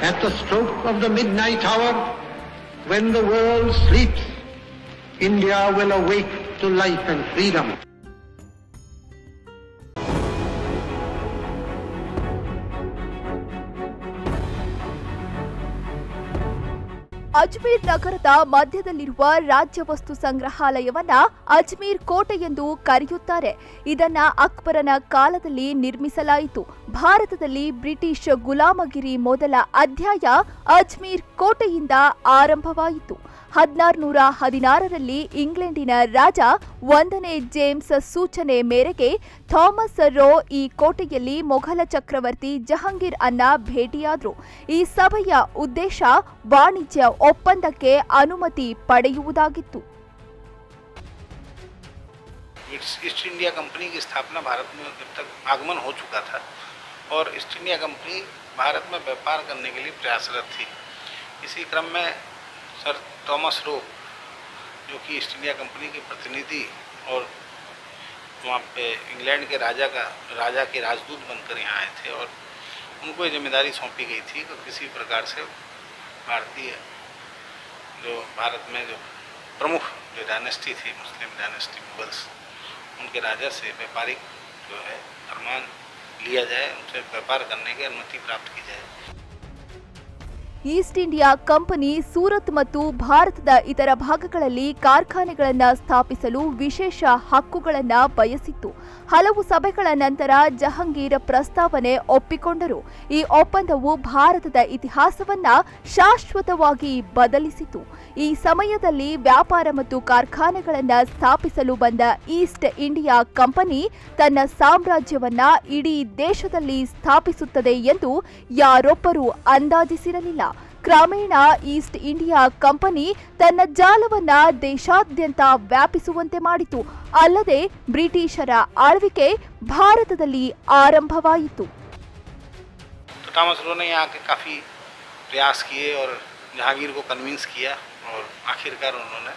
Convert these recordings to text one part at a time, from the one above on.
At the stroke of the midnight hour, when the world sleeps, India will awake to life and freedom. Ajmer ನಗರದ ಮಧ್ಯದಲ್ಲಿರುವ ರಾಜ್ಯ ವಸ್ತು ಸಂಗ್ರಹಾಲಯವನ್ನ ಅಜ್ಮೀರ್ ಕೋಟೆ ಎಂದು ಕರೆಯುತ್ತಾರೆ. ಇದನ್ನ ಅಕ್ಬರನ ಕಾಲದಲ್ಲಿ ನಿರ್ಮಿಸಲಾಯಿತು. ಭಾರತದಲ್ಲಿ ಬ್ರಿಟಿಷ್ ಗುಲಾಮಗಿರಿ ಮೊದಲ ಅಧ್ಯಾಯ ಅಜ್ಮೀರ್ ಕೋಟೆಯಿಂದ ಆರಂಭವಾಯಿತು. 1616ರಲ್ಲಿ ಇಂಗ್ಲೆಂಡಿನ ರಾಜ 1ನೇ ಜೇಮ್ಸ್ ಸೂಚನೆ ಮೇರೆಗೆ ಥಾಮಸ್ ರೋ ಈ ಕೋಟೆಯಲ್ಲಿ ಮೊಘಲ ಚಕ್ರವರ್ತಿ ಜಹಾಂಗೀರ್ ಅನ್ನ ಭೇಟಿಯಾದರು. ಈ ಸಭೆಯ ಉದ್ದೇಶ ವಾಣಿಜ್ಯ ಒಪ್ಪಂದಕ್ಕೆ ಅನುಮತಿ ಪಡೆಯುವುದಾಗಿತ್ತು. ईस्ट इंडिया कंपनी की स्थापना भारत में जब तक आगमन हो चुका था और ईस्ट इंडिया कंपनी भारत में व्यापार करने के लिए प्रयासरत थी. इसी क्रम में सर थॉमस रो जो कि ईस्ट इंडिया कंपनी के प्रतिनिधि और वहाँ पे इंग्लैंड के राजा के राजदूत बनकर यहाँ आए थे और उनको ये जिम्मेदारी सौंपी गई थी कि किसी प्रकार से भारतीय जो भारत में जो प्रमुख जो डायनेस्टी थी मुस्लिम डायनेस्टी मुगल्स उनके राजा से व्यापारिक जो है फरमान लिया जाए, उनसे व्यापार करने की अनुमति प्राप्त की जाए. ಈಸ್ಟ್ ಇಂಡಿಯಾ ಕಂಪನಿ ಸೂರತ್ ಮತ್ತು ಭಾರತದ ಇತರ ಭಾಗಗಳಲ್ಲಿ ಕಾರ್ಖಾನೆಗಳನ್ನು ಸ್ಥಾಪಿಸಲು ವಿಶೇಷ ಹಕ್ಕುಗಳನ್ನು ಬಯಸಿತ್ತು. ಹಲವು ಸಭೆಗಳ ನಂತರ ಜಹಾಂಗೀರ್ ಪ್ರಸ್ತಾವನೆ ಒಪ್ಪಿಕೊಂಡರು. ಈ ಒಪ್ಪಂದವು ಭಾರತದ ಇತಿಹಾಸವನ್ನ ಶಾಶ್ವತವಾಗಿ ಬದಲಿಸಿತು. ಈ ಸಮಯದಲ್ಲಿ ವ್ಯಾಪಾರ ಮತ್ತು ಕಾರ್ಖಾನೆಗಳನ್ನು ಸ್ಥಾಪಿಸಲು ಬಂದ ಈಸ್ಟ್ ಇಂಡಿಯಾ ಕಂಪನಿ ತನ್ನ ಸಾಮ್ರಾಜ್ಯವನ್ನ ಇಡೀ ದೇಶದಲ್ಲಿ ಸ್ಥಾಪಿಸುತ್ತದೆ ಎಂದು ಯಾರೊಬ್ಬರೂ ಅಂದಾಜಿಸಿರಲಿಲ್ಲ. ಕ್ರಮೇಣ ಈಸ್ಟ್ ಇಂಡಿಯಾ ಕಂಪನಿ ತನ್ನ ಜಾಲವನ್ನ ದೇಶಾದ್ಯಂತ ವ್ಯಾಪಿಸುವಂತೆ ಮಾಡಿತು. ಅಲ್ಲದೆ ಬ್ರಿಟಿಷರ ಆಳ್ವಿಕೆ ಭಾರತದಲ್ಲಿ ಆರಂಭವಾಯಿತು. थॉमस रो ने यहाँ के काफ़ी प्रयास किए और जहांगीर को कन्विंस किया और आखिरकार उन्होंने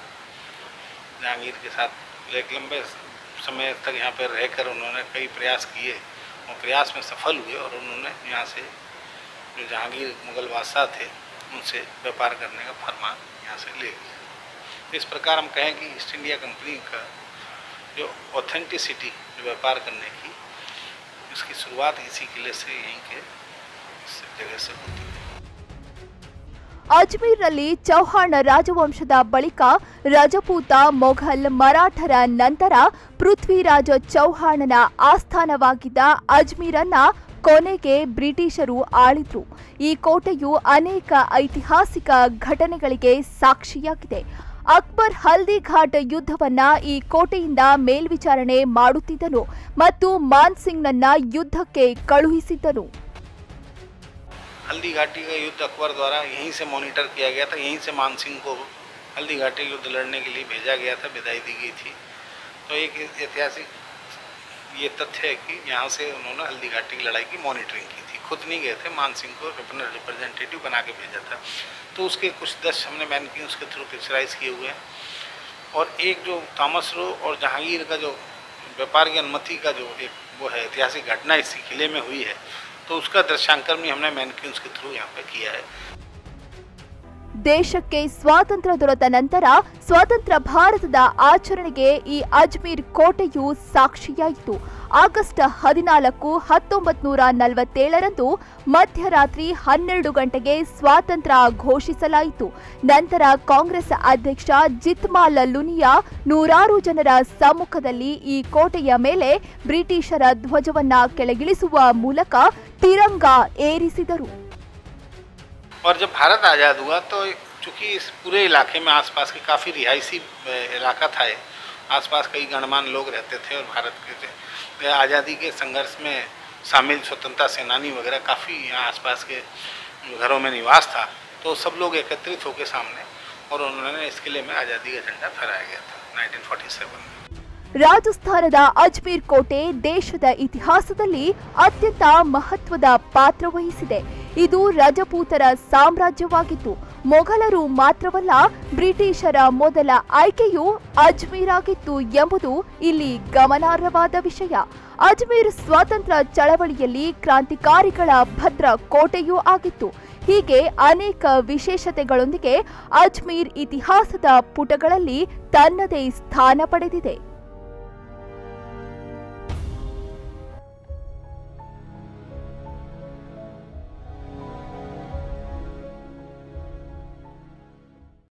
जहांगीर के साथ एक लंबे समय तक यहाँ पर रहकर उन्होंने कई प्रयास किए और प्रयास में सफल हुए और उन्होंने यहाँ से जो जहांगीर मुगल बादशाह थे उनसे व्यापार करने का फरमान यहाँ से ले लिया. इस प्रकार हम कहें कि ईस्ट इंडिया कंपनी का जो ऑथेंटिसिटी जो व्यापार करने की इसकी शुरुआत इसी किले से यहीं के इस जगह से होती है. ಅಜ್ಮೀರ್ನಲ್ಲಿ ಚೌಹಾಣ ರಾಜವಂಶದ ಬಳಿಕ ರಜಪೂತ, ಮೊಘಲ್, ಮರಾಠರ ನಂತರ ಪೃಥ್ವಿರಾಜ ಚೌಹಾಣನ ಆಸ್ಥಾನವಾಗಿದ್ದ ಅಜ್ಮೀರನ್ನ ಕೊನೆಗೆ ಬ್ರಿಟಿಷರು ಆಳಿದ್ರು. ಈ ಕೋಟೆಯು ಅನೇಕ ಐತಿಹಾಸಿಕ ಘಟನೆಗಳಿಗೆ ಸಾಕ್ಷಿಯಾಗಿದೆ. ಅಕ್ಬರ್ ಹಲ್ದಿಘಾಟ್ ಯುದ್ಧವನ್ನ ಈ ಕೋಟೆಯಿಂದ ಮೇಲ್ವಿಚಾರಣೆ ಮಾಡುತ್ತಿದ್ದನು ಮತ್ತು ಮಾನ್ಸಿಂಗ್ನನ್ನ ಯುದ್ಧಕ್ಕೆ ಕಳುಹಿಸಿದ್ದನು. हल्दी घाटी का युद्ध अकबर द्वारा यहीं से मॉनिटर किया गया था. यहीं से मानसिंह को हल्दी घाटी युद्ध लड़ने के लिए भेजा गया था, विदाई दी गई थी. तो एक ऐतिहासिक ये तथ्य है कि यहाँ से उन्होंने हल्दी घाटी की लड़ाई की मॉनिटरिंग की थी. खुद नहीं गए थे, मानसिंह को अपना रिप्रेजेंटेटिव बना के भेजा था. तो उसके कुछ दृश्य हमने मैनक्यून्स के थ्रू पिक्चराइज किए हुए हैं. और एक जो थॉमस रो और जहांगीर का जो व्यापार की अनुमति का जो एक वो है ऐतिहासिक घटना इसी किले में हुई है, तो उसका दृश्यांकन भी हमने मैनक्यून्स के थ्रू यहाँ पे किया है. ದೇಶಕ್ಕೆ ಸ್ವಾತಂತ್ರ್ಯ ದೊರೆತ ನಂತರ ಸ್ವತಂತ್ರ ಭಾರತದ ಆಚರಣೆಗೆ ಈ ಅಜ್ಮೀರ್ ಕೋಟೆಯು ಸಾಕ್ಷಿಯಾಯಿತು. ಆಗಸ್ಟ್ 14, 1947ರಂದು ಮಧ್ಯರಾತ್ರಿ 12 ಗಂಟೆಗೆ ಸ್ವಾತಂತ್ರ್ಯ ಘೋಷಿಸಲಾಯಿತು. ನಂತರ ಕಾಂಗ್ರೆಸ್ ಅಧ್ಯಕ್ಷ ಜಿತ್ಮಾಲ್ ಲುನಿಯಾ ನೂರಾರು ಜನರ ಸಮ್ಮುಖದಲ್ಲಿ ಈ ಕೋಟೆಯ ಮೇಲೆ ಬ್ರಿಟಿಷರ ಧ್ವಜವನ್ನ ಕೆಳಗಿಳಿಸುವ ಮೂಲಕ ತಿರಂಗ ಏರಿಸಿದರು. और जब भारत आज़ाद हुआ तो चूँकि इस पूरे इलाके में आसपास के काफ़ी रिहायशी इलाका था, आसपास कई गणमान्य लोग रहते थे और भारत के आज़ादी के संघर्ष में शामिल स्वतंत्रता सेनानी वगैरह काफ़ी यहाँ आसपास के घरों में निवास था. तो सब लोग एकत्रित होकर सामने और उन्होंने इस किले में आज़ादी का झंडा फहराया गया था 1947 में. ರಾಜಸ್ಥಾನದ ಅಜ್ಮೀರ್ ಕೋಟೆ ದೇಶದ ಇತಿಹಾಸದಲ್ಲಿ ಅತ್ಯಂತ ಮಹತ್ವದ ಪಾತ್ರ ವಹಿಸಿದೆ. ಇದು ರಜಪೂತರ ಸಾಮ್ರಾಜ್ಯವಾಗಿತ್ತು. ಮೊಘಲರು ಮಾತ್ರವಲ್ಲ, ಬ್ರಿಟಿಷರ ಮೊದಲ ಆಯ್ಕೆಯು ಅಜ್ಮೀರ್ ಆಗಿತ್ತು ಎಂಬುದು ಇಲ್ಲಿ ಗಮನಾರ್ಹವಾದ ವಿಷಯ. ಅಜ್ಮೀರ್ ಸ್ವಾತಂತ್ರ್ಯ ಚಳವಳಿಯಲ್ಲಿ ಕ್ರಾಂತಿಕಾರಿಗಳ ಭದ್ರ ಕೋಟೆಯೂ ಆಗಿತ್ತು. ಹೀಗೆ ಅನೇಕ ವಿಶೇಷತೆಗಳೊಂದಿಗೆ ಅಜ್ಮೀರ್ ಇತಿಹಾಸದ ಪುಟಗಳಲ್ಲಿ ತನ್ನದೇ ಸ್ಥಾನ ಪಡೆದಿದೆ.